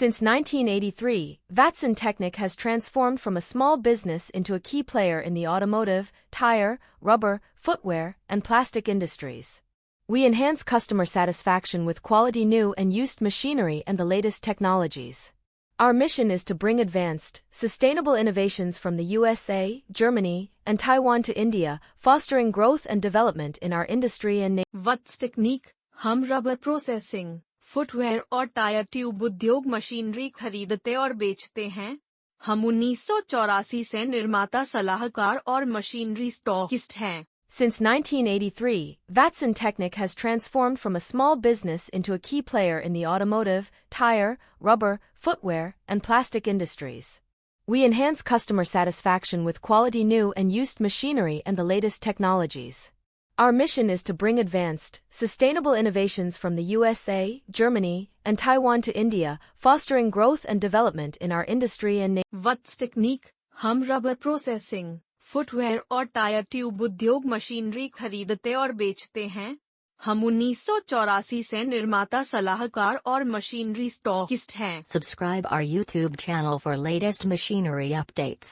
Since 1983, Vatsn Tecnic has transformed from a small business into a key player in the automotive, tire, rubber, footwear, and plastic industries. We enhance customer satisfaction with quality new and used machinery and the latest technologies. Our mission is to bring advanced, sustainable innovations from the USA, Germany, and Taiwan to India, fostering growth and development in our industry and Vatsn Tecnic, हम rubber processing, footwear और tyre tube उद्योग machinery खरीदते और बेचते हैं। हम 1984 से निर्माता सलाहकार और मशीनरी स्टॉकिस्ट हैं। Since 1983, Vatsn Tecnic has transformed from a small business into a key player in the automotive, tire, rubber, footwear, and plastic industries. We enhance customer satisfaction with quality new and used machinery and the latest technologies. Our mission is to bring advanced, sustainable innovations from the USA, Germany, and Taiwan to India, fostering growth and development in our industry and Vatsn Tecnic, हम rubber processing, footwear और tyre tube उद्योग machinery खरीदते और बेचते हैं। हम 1984 से निर्माता सलाहकार और मशीनरी स्टॉकिस्ट हैं। Subscribe our YouTube channel for latest machinery updates.